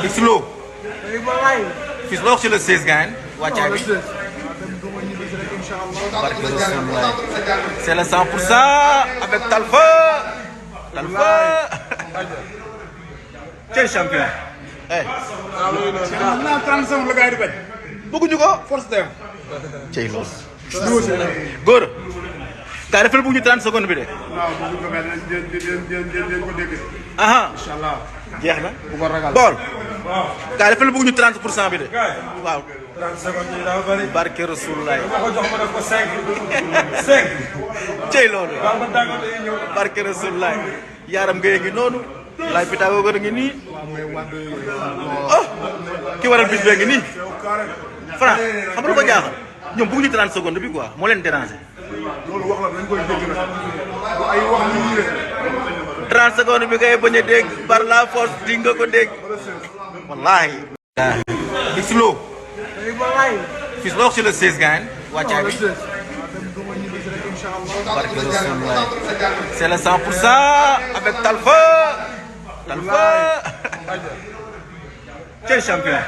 X-Lo. X-Lo sur le 16 gagne. wàccaay bi. barke Rasulullah. C'est le 100% avec Talfa. Talfa. quel champion. am naa 30 secondes la gars yi di bañ. bëgguñu ko. force dem. cey loolu. góor. gaa defal bu ñu 30 secondes bi de. waaw bëgguñ ko mais dinañ ko dégg. aha incha allah. jeex na. bu ko ragal bool. waaw gaa defal bu ñu 30% bi de. waaw. 30 secondes yi daa bëri. barke Rasulullah. ma ko jox ma def ko 5. 5. cey loolu. waaw man tàggatoo day ñëw. barke Rasulullah. yaaram ngay ngi noonu. laay pitaago gën a ngi nii. oh ki waral bis bee ngi nii. Franc xam nga lu ko jaaxal ñoom bëgguñu 30 secondes bi quoi moo leen déranger. loolu wax la dañ koy dégg nag du ay wax yu ñuy def. 30 secondes bi ngay bañ a dégg par la force di nga ko dégg. wallaahi. X-Lo. X-Lo sur le 16 gagne. wàccaay bi. barke Rasulullah. C'est le 100% avec Talfa. Talfa. quel champion.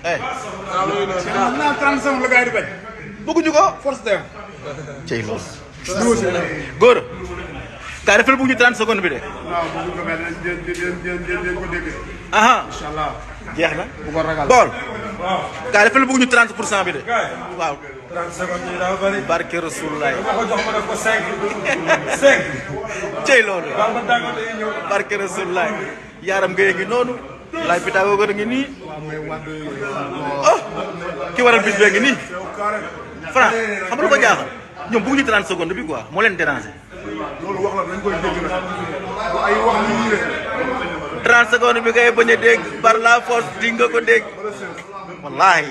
am naa 30 secondes la gars yi di bañ. bëgguñu ko. force dem. cey loolu. góor. gaa defal bu ñu 30 secondes bi de. waaw bëgguñ ko mais dinañ ko dégg. aha incha allah. jeex na. bu ko ragal bool. waaw gaa defal bu ñu 30% bi de. waaw. 30 secondes yi daa bëri. barke Rasulullah. ma ko jox ma def ko 5. 5. cey loolu. waaw man tàggatoo day ñëw. barke Rasulullah. yaaram ngay ngi noonu. laay pitaago gën a ngi nii. oh ki waral bis bee ngi nii. Franc xam nga lu ko jaaxal ñoom bëgguñu 30 secondes bi quoi moo leen déranger. loolu wax la dañ koy dégg nag du ay wax yu ñuy def. 30 secondes bi ngay bañ a dégg par la force di nga ko dégg. wallaahi.